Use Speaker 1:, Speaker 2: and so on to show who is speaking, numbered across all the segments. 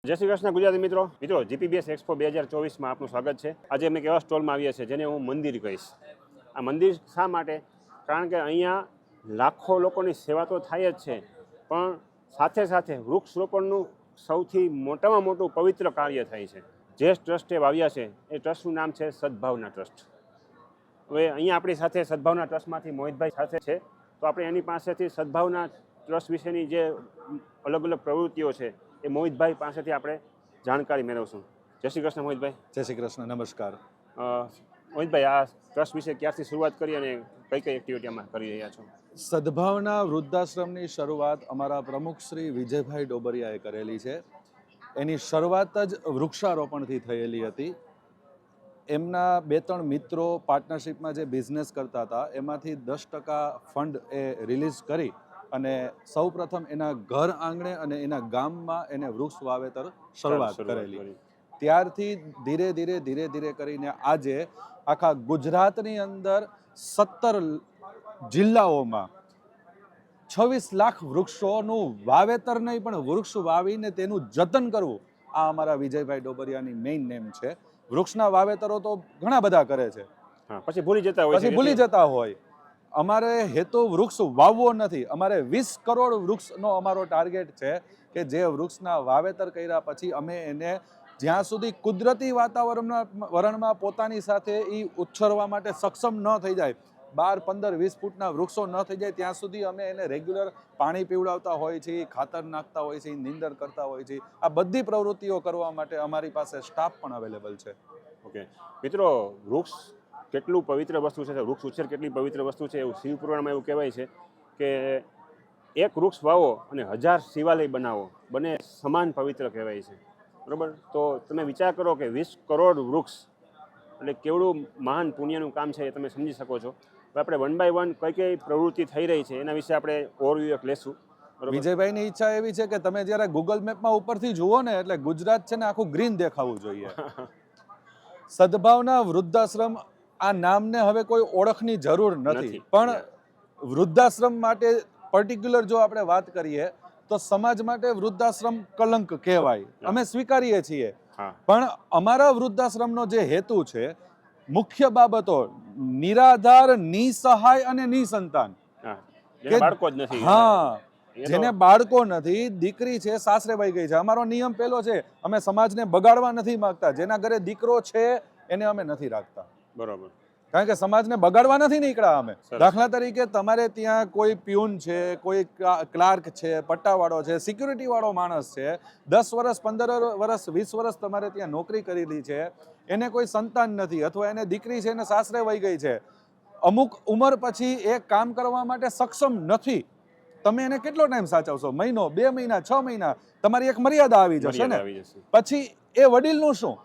Speaker 1: જય શ્રી કૃષ્ણ ગુજરાતી મિત્રો GPBS expo 2024માં આપનું સ્વાગત છે। આજે અમે એક એવા સ્ટોલમાં આવ્યા છે જેને હું મંદિર કહીશ। આ મંદિર શા માટે? કારણ કે અહીંયા લાખો લોકોની સેવા તો થાય જ છે, પણ સાથે સાથે વૃક્ષ રોપણનું સૌથી મોટામાં મોટું પવિત્ર કાર્ય થાય છે। જે ટ્રસ્ટે વાવ્યા છે એ ટ્રસ્ટનું નામ છે સદભાવના ટ્રસ્ટ। હવે અહીંયા આપણી સાથે સદભાવના ટ્રસ્ટમાંથી મોહિતભાઈ સાથે છે, તો આપણે એની પાસેથી સદભાવના ટ્રસ્ટ વિશેની જે અલગ અલગ પ્રવૃત્તિઓ છે એ મોહિતભાઈ પાસેથી આપણે જાણકારી મેળવશું। જય શ્રી કૃષ્ણ મોહિતભાઈ।
Speaker 2: જય શ્રી કૃષ્ણ, નમસ્કાર।
Speaker 1: મોહિતભાઈ, આ ટ્રસ્ટ વિશે ક્યારથી શરૂઆત કરી અને કઈ કઈ એક્ટિવિટી આમાં કરી રહ્યા છો?
Speaker 2: સદભાવના વૃદ્ધાશ્રમની શરૂઆત અમારા પ્રમુખ શ્રી વિજયભાઈ ડોબરિયાએ કરેલી છે। એની શરૂઆત જ વૃક્ષારોપણથી થયેલી હતી। એમના 2-3 મિત્રો પાર્ટનરશિપમાં જે બિઝનેસ કરતા હતા એમાંથી 10% ફંડ એ રિલીઝ કરી અને સૌપ્રથમ એના ઘર આંગણે અને એના ગામમાં એને વૃક્ષ વાવેતર શરૂઆત કરેલી। ત્યારથી ધીરે ધીરે કરીને આજે આખા ગુજરાતની અંદર 17 જિલ્લાઓમાં 26 લાખ વૃક્ષોનું વાવેતર નહીં પણ વૃક્ષ વાવીને તેનું જતન કરવું, આ અમારા વિજયભાઈ ડોબરિયાની મેઇન નેમ છે। વૃક્ષના વાવેતરો તો ઘણા બધા કરે છે,
Speaker 1: પછી ભૂલી
Speaker 2: જતા હોય। અમારે હેતુ વૃક્ષ વાવવો નથી, અમારે 20 કરોડ વૃક્ષનો અમારો ટાર્ગેટ છે કે જે વૃક્ષના વાવેતર કર્યા પછી અમે એને જ્યાં સુધી કુદરતી વાતાવરણમાં પોતાની સાથે એ ઉછરવા માટે સક્ષમ ન થઈ જાય, 12, 15, 20 ફૂટના વૃક્ષો ન થઈ જાય ત્યાં સુધી અમે એને રેગ્યુલર પાણી પીવડાવતા હોય છે, ખાતર નાખતા હોય છે, નીંદર કરતા હોય છે। આ બધી પ્રવૃત્તિઓ કરવા માટે અમારી પાસે સ્ટાફ પણ અવેલેબલ છે।
Speaker 1: ઓકે મિત્રો, વૃક્ષ કેટલું પવિત્ર વસ્તુ છે, વૃક્ષ ઉછેર કેટલી પવિત્ર વસ્તુ છે એવું શિવ પુરાણમાં એવું કહેવાય છે કે એક વૃક્ષ વાવો અને 1000 શિવાલય બનાવો, બંને સમાન પવિત્ર કહેવાય છે, બરાબર? તો તમે વિચાર કરો કે 20 કરોડ વૃક્ષ એટલે કેવડું મહાન પુણ્યનું કામ છે એ તમે સમજી શકો છો। આપણે 1 by 1 કઈ કઈ પ્રવૃત્તિ થઈ રહી છે એના વિશે આપણે ઓવરવ્યુ એક લેશું।
Speaker 2: વિજયભાઈની ઈચ્છા એવી છે કે તમે જ્યારે ગૂગલ મેપમાં ઉપરથી જુઓ ને એટલે ગુજરાત છે ને આખું ગ્રીન દેખાવું જોઈએ। સદભાવના વૃદ્ધાશ્રમ આ નામને હવે કોઈ ઓળખની જરૂર નથી, પણ વૃદ્ધાશ્રમ માટે પર્ટિક્યુલર જો આપણે વાત કરીએ તો સમાજ માટે વૃદ્ધાશ્રમ કલંક કહેવાય, અમે સ્વીકારીએ છીએ, પણ અમારા વૃદ્ધાશ્રમનો જે હેતુ છે, મુખ્ય બાબતો નિરાધાર, નિસહાય અને નિસંતાન, જેને બાળકો નથી, દીકરી છે, સાસરે વહી ગઈ છે। અમારો નિયમ પેલો છે, અમે સમાજને બગાડવા નથી માંગતા, જેના ઘરે દીકરો છે એને અમે નથી રાખતા,
Speaker 1: બરોબર? કારણ
Speaker 2: કે સમાજને બગાડવા નથી નીકળ્યા અમે। દાખલા તરીકે તમારે ત્યાં કોઈ પ્યુન છે, કોઈ ક્લાર્ક છે, પટ્ટાવાળો છે, સિક્યુરિટી વાળો માણસ છે, 10 વર્ષ, 15 વર્ષ, 20 વર્ષ તમારે ત્યાં નોકરી કરેલી છે, એને કોઈ સંતાન નથી અથવા એને દીકરી છે એને સાસરે વહી ગઈ છે, અમુક ઉંમર પછી એ કામ કરવા માટે સક્ષમ નથી, તમે એને કેટલો ટાઈમ સાચવશો? મહિનો, 2 મહિના, 6 મહિના, તમારી એક મર્યાદા આવી જશે ને, પછી એ વડીલનું શું?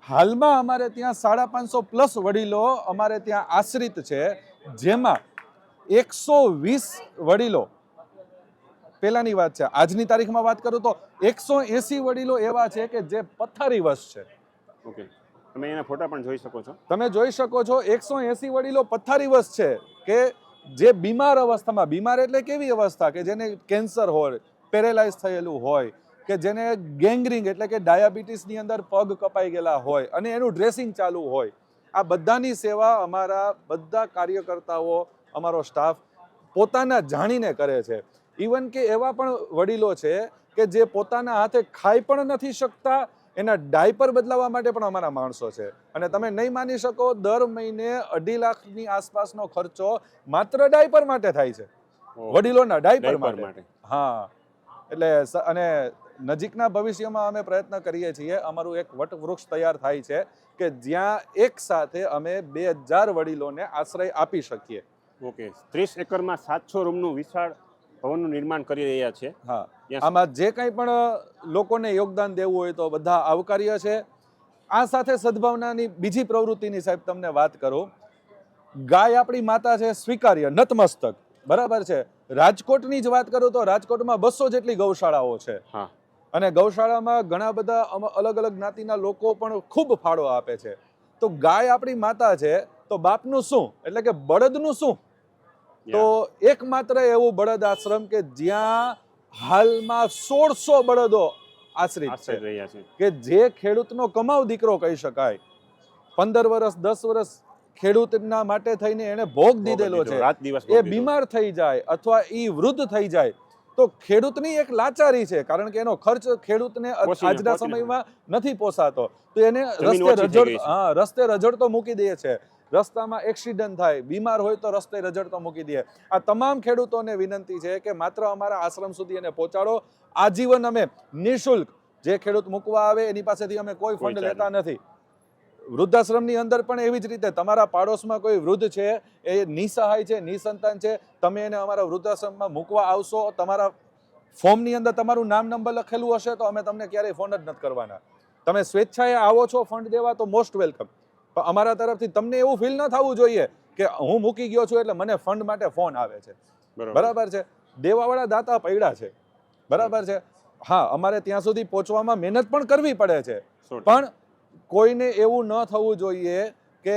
Speaker 2: હાલમાં અમારે ત્યાં 550+ વડીલો અમારે ત્યાં આશ્રિત છે, જેમાં 120 વડીલો, પહેલાની વાત છે, આજની તારીખમાં વાત કરું તો 180 વડીલો એવા છે કે જે પથારીવશ છે।
Speaker 1: ઓકે, તમે એના ફોટા પણ જોઈ શકો છો।
Speaker 2: તમે જોઈ શકો છો 180 વડીલો પથારીવશ છે કે જે બીમાર અવસ્થામાં, બીમાર એટલે કેવી અવસ્થા કે જેને કેન્સર હોય, પેરેલાઇઝ થયેલું હોય, કે જેને ગેંગ્રીન એટલે કે ડાયાબિટીસની અંદર પગ કપાઈ ગયેલા હોય અને એનું ડ્રેસિંગ ચાલુ હોય, આ બધાની સેવા અમારા બધા કાર્યકર્તાઓ, અમારો સ્ટાફ પોતાના જાણીને કરે છે। ઇવન કે એવા પણ વડીલો છે કે જે પોતાના હાથે ખાઈ પણ નથી શકતા, એના ડાયપર બદલાવવા માટે પણ અમારા માણસો છે, અને તમે નહીં માની શકો, દર મહિને 2.5 લાખની આસપાસનો ખર્ચો માત્ર ડાયપર માટે થાય છે, વડીલોના ડાયપર માટે। હા, એટલે અને નજીકના ભવિષ્યમાં અમે પ્રયત્ન કરીએ છીએ, અમારું એક વટવૃક્ષ તૈયાર થાય છે કે જ્યાં એક સાથે અમે 2000 વડીલોને આશ્રય આપી શકીએ।
Speaker 1: ઓકે, 30 એકરમાં 700 રૂમનું વિશાળ ભવનનું નિર્માણ કરી રહ્યા છે।
Speaker 2: હા, આમાં જે કંઈ પણ લોકોને યોગદાન દેવું હોય તો બધા આવકાર્ય છે। આ સાથે સદભાવનાની બીજી પ્રવૃત્તિની સાહેબ તમને વાત કરું, ગાય આપણી માતા છે, સ્વીકાર્ય, નતમસ્તક, બરાબર છે। રાજકોટની જ વાત કરું તો રાજકોટમાં 200 જેટલી ગૌશાળાઓ છે, અને ગૌશાળામાં ઘણા બધા અલગ અલગ જ્ઞાતિના લોકો પણ ખૂબ ફાળો આપે છે। તો ગાય આપણી માતા છે તો બાપનું શું, એટલે કે બળદનું શું? તો એકમાત્ર એવું બળદ આશ્રમ કે જ્યાં હાલમાં 1600 બળદો આશ્રિત છે,
Speaker 1: આશ્રિત રહ્યા છે.
Speaker 2: કે જે ખેડૂતનો કમાવ દીકરો કહી શકાય, 15 વર્ષ 10 વર્ષ ખેડૂતના માટે થઈને એને ભોગ દીધેલો છે,
Speaker 1: રાત દિવસ
Speaker 2: એ બીમાર થઈ જાય અથવા એ વૃદ્ધ થઈ જાય તો ખેડૂતની એક લાચારી છે, કારણ કે એનો ખર્ચ ખેડૂતને આજના સમયમાં નથી પોસાતો, તો એને રસ્તે રજડતો મૂકી દે છે, રસ્તામાં એક્સિડન્ટ થાય, બીમાર હોય તો રસ્તે રજડતો મૂકી દે. આ તમામ ખેડૂતોને વિનંતી છે કે માત્ર અમારા આશ્રમ સુધી એને પહોંચાડો. આજીવન અમે નિઃશુલ્ક, જે ખેડૂત મૂકવા આવે એની પાસેથી અમે કોઈ ફંડ લેતા નથી. વૃદ્ધાશ્રમની અંદર પણ એવી જ રીતે તમારા પાડોશમાં કોઈ વૃદ્ધ છે, એ નિસહાય છે, નિસંતાન છે, તમે એને અમારા વૃદ્ધાશ્રમમાં મૂકવા આવશો, તમારા ફોર્મની અંદર તમારું નામ નંબર લખેલું હશે તો અમે તમને ક્યારેય ફોન જ નથી કરવાના. તમે સ્વેચ્છાએ આવો છો ફંડ દેવા તો મોસ્ટ વેલકમ. પણ અમારા તરફથી તમને એવું ફીલ ન થવું જોઈએ કે હું મૂકી ગયો છું એટલે મને ફંડ માટે ફોન આવે છે. બરાબર છે, દેવાવાળા દાતા પડ્યા છે, બરાબર છે. હા, અમારે ત્યાં સુધી પહોંચવામાં મહેનત પણ કરવી પડે છે, પણ કોઈને એવું ન થવું જોઈએ કે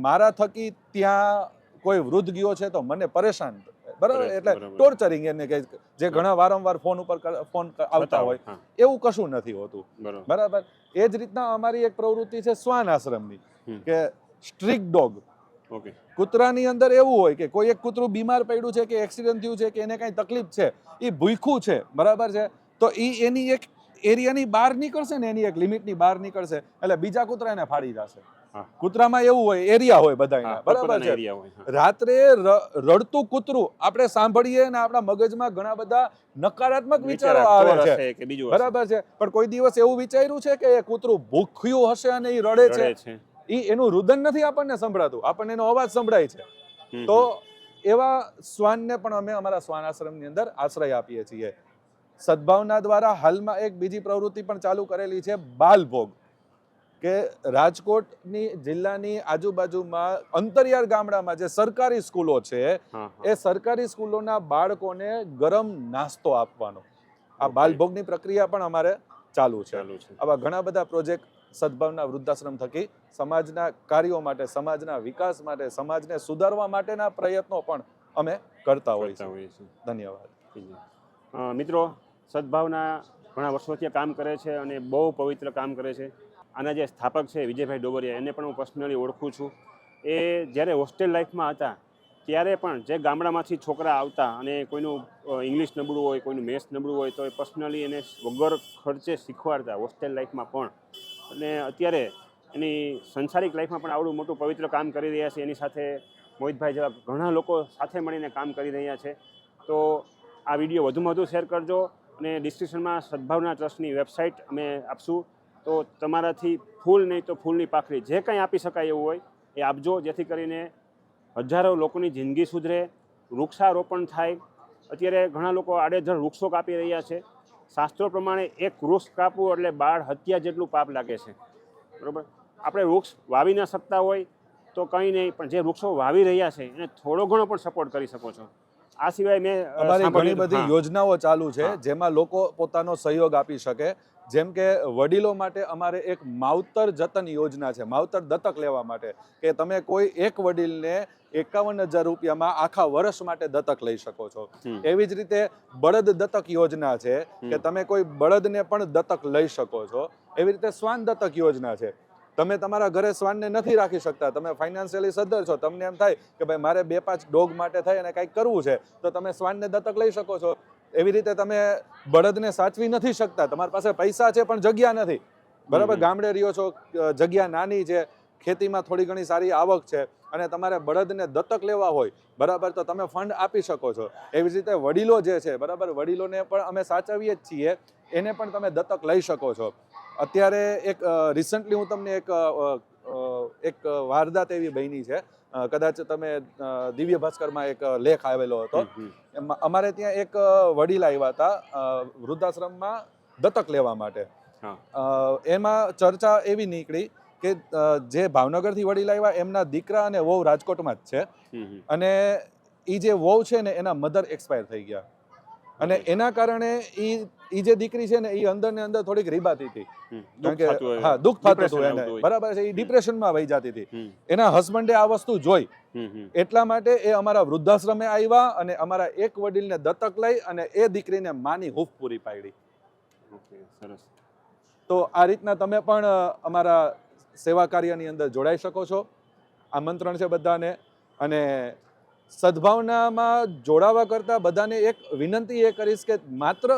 Speaker 2: મારા થકી ત્યાં કોઈ વૃદ્ધ ગયો છે તો મને પરેશાન, બરાબર, એટલે ટોર્ચરિંગ એને કે જે ઘણા વારંવાર ફોન આવતા હોય, એવું કશું નથી હોતું, બરાબર. એ જ રીતના અમારી એક પ્રવૃત્તિ છે શ્વાન આશ્રમની, કે સ્ટ્રીટ ડોગ. કૂતરાની અંદર એવું હોય કે કોઈ એક કૂતરું બીમાર પડ્યું છે કે એક્સિડન્ટ થયું છે કે એને કઈ તકલીફ છે, એ ભૂખ્યું છે, બરાબર છે, તો એ એની એક એરિયાની બહાર નીકળશે ને, એની એક લિમિટની બહાર નીકળશે એટલે બીજા કૂતરા એને ફાડી જશે. કૂતરામાં એવું હોય, એરિયા હોય બધાના, બરાબર છે. રાત્રે રડતું કૂતરું આપણે સાંભળીએ ને આપણા મગજમાં ઘણા બધા નકારાત્મક વિચારો આવે છે, બરાબર છે, પણ કોઈ દિવસ એવું વિચાર્યું છે કે એ કૂતરું ભૂખ્યું હશે અને એ રડે છે, એનું રુદન નથી આપણને સંભળાતું, આપણને એનો અવાજ સંભળાય છે. તો એવા શ્વાનને પણ અમે અમારા શ્વાન આશ્રમની અંદર આશ્રય આપીએ છીએ. સદભાવના દ્વારા હાલમાં એક બીજી પ્રવૃત્તિ પણ ચાલુ કરેલી છે, બાલભોગ, કે રાજકોટની જિલ્લાની આજુબાજુમાં અંતરિયાળ ગામડામાં જે સરકારી સ્કૂલો છે, એ સરકારી સ્કૂલોના બાળકોને ગરમ નાસ્તો આપવાનો આ બાલભોગની પ્રક્રિયા પણ અમારે ચાલુ છે. આવા ઘણા બધા પ્રોજેક્ટ સદભાવના વૃદ્ધાશ્રમ થકી સમાજના કાર્યો માટે, સમાજના વિકાસ માટે, સમાજને સુધારવા માટેના પ્રયત્નો પણ અમે કરતા હોઈએ છીએ. ધન્યવાદ.
Speaker 1: મિત્રો, સદભાવના ઘણા વર્ષોથી કામ કરે છે અને બહુ પવિત્ર કામ કરે છે. આના જે સ્થાપક છે વિજયભાઈ ડોબરિયા, એને પણ હું પર્સનલી ઓળખું છું. એ જ્યારે હોસ્ટેલ લાઈફમાં હતા ત્યારે પણ જે ગામડામાંથી છોકરા આવતા અને કોઈનું ઇંગ્લિશ નબળું હોય, કોઈનું મેથ્સ નબળું હોય, તો એ પર્સનલી એને વગર ખર્ચે શીખવાડતા હોસ્ટેલ લાઈફમાં પણ. અને અત્યારે એની સંસારિક લાઈફમાં પણ આવડું મોટું પવિત્ર કામ કરી રહ્યા છે. એની સાથે મોહિતભાઈ જેવા ઘણા લોકો સાથે મળીને કામ કરી રહ્યા છે. તો આ વિડીયો વધુમાં વધુ શેર કરજો અને ડિસ્ક્રિપ્શનમાં સદભાવના ટ્રસ્ટની વેબસાઇટ અમે આપશું. તો તમારાથી ફૂલ નહીં તો ફૂલની પાખડી જે કંઈ આપી શકાય એવું હોય એ આપજો, જેથી કરીને હજારો લોકોની જિંદગી સુધરે, વૃક્ષારોપણ થાય. અત્યારે ઘણા લોકો આડેધડ વૃક્ષો કાપી રહ્યા છે. શાસ્ત્રો પ્રમાણે એક વૃક્ષ કાપવું એટલે બાળ હત્યા જેટલું પાપ લાગે છે, બરાબર. આપણે વૃક્ષ વાવી ન શકતા હોય તો કંઈ નહીં, પણ જે વૃક્ષો વાવી રહ્યા છે એને થોડો ઘણો પણ સપોર્ટ કરી શકો છો. આ સિવાય મેં
Speaker 2: અમારી ઘણી બધી યોજનાઓ ચાલુ છે જેમાં લોકો પોતાનો સહયોગ આપી શકે. જેમ કે વડીલો માટે અમારે એક માવતર જતન યોજના છે, માવતર દત્તક લેવા માટે, કે તમે કોઈ એક વડીલને 51,000 રૂપિયામાં આખા વર્ષ માટે દત્તક લઈ શકો છો. એવી જ રીતે બળદ દત્તક યોજના છે કે તમે કોઈ બળદને પણ દત્તક લઈ શકો છો. એવી રીતે શ્વાન દત્તક યોજના છે. તમે તમારા ઘરે શ્વાનને નથી રાખી શકતા, તમે ફાઇનાન્શિયલી સદ્ધર છો, તમને એમ થાય કે ભાઈ મારે 2-5 ડોગ માટે થાય અને કંઈક કરવું છે, તો તમે શ્વાનને દત્તક લઈ શકો છો. એવી રીતે તમે બળદને સાચવી નથી શકતા, તમારી પાસે પૈસા છે પણ જગ્યા નથી, બરાબર, ગામડે રહ્યો છો, જગ્યા નાની છે, ખેતીમાં થોડી ઘણી સારી આવક છે અને તમારે બળદને દત્તક લેવા હોય, બરાબર, તો તમે ફંડ આપી શકો છો. એવી જ રીતે વડીલો જે છે, બરાબર, વડીલોને પણ અમે સાચવીએ જ છીએ, એને પણ તમે દત્તક લઈ શકો છો. અત્યારે એક રિસન્ટલી હું તમને એક વારદાત એવી બની છે, કદાચ તમે દિવ્ય ભાસ્કરમાં એક લેખ આવેલો હતો. અમારે ત્યાં એક વડીલ આવ્યા હતા વૃદ્ધાશ્રમમાં દત્તક લેવા માટે. એમાં ચર્ચા એવી નીકળી કે જે ભાવનગરથી વડીલ આવ્યા એમના દીકરા અને વહુ રાજકોટમાં જ છે, અને એ જે વહુ છે ને એના મધર એક્સપાયર થઈ ગયા, અને એના કારણે એ જે દીકરી છે ને એ અંદર ને અંદર થોડીક રીબાતી હતી, કારણ કે હા દુઃખ થતું હતું એને, બરાબર છે, એ ડિપ્રેશનમાં વહી જતી હતી. એના હસબન્ડે આ વસ્તુ જોઈ, એટલા માટે એ અમારા વૃદ્ધાશ્રમે આવ્યા અને અમારા એક વડીલને દત્તક લઈ અને એ દીકરીને માની હૂંફ પૂરી પાડી.
Speaker 1: ઓકે, સરસ.
Speaker 2: તો આ રીતના તમે પણ અમારા સેવા કાર્યની અંદર જોડાઈ શકો છો. આમંત્રણ છે બધાને. અને સદભાવનામાં જોડાવા કરતાં બધાને એક વિનંતી એ કરીશ કે માત્ર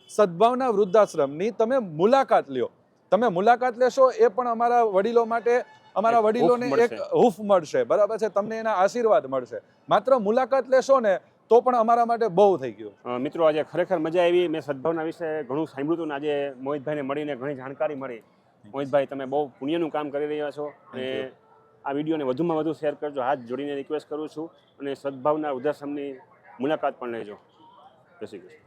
Speaker 2: સદભાવના વૃદ્ધાશ્રમની તમે મુલાકાત લ્યો. તમે મુલાકાત લેશો એ પણ અમારા વડીલો માટે, અમારા
Speaker 1: એક
Speaker 2: વડીલોને
Speaker 1: હૂંફ
Speaker 2: એક હૂફ મળશે, બરાબર છે, તમને એના આશીર્વાદ મળશે. માત્ર મુલાકાત લેશો ને તો પણ અમારા માટે બહુ થઈ ગયું.
Speaker 1: મિત્રો, આજે ખરેખર મજા આવી. મેં સદભાવના વિશે ઘણું સાંભળ્યું હતું ને આજે મોહિતભાઈને મળીને ઘણી જાણકારી મળી. મોહિતભાઈ, તમે બહુ પુણ્યનું કામ કરી રહ્યા છો અને આ વિડીયોને વધુમાં વધુ શેર કરજો. હાથ જોડીને રિક્વેસ્ટ કરું છું અને સદભાવના વૃદ્ધાશ્રમની મુલાકાત પણ લેજો. જય શ્રી કૃષ્ણ.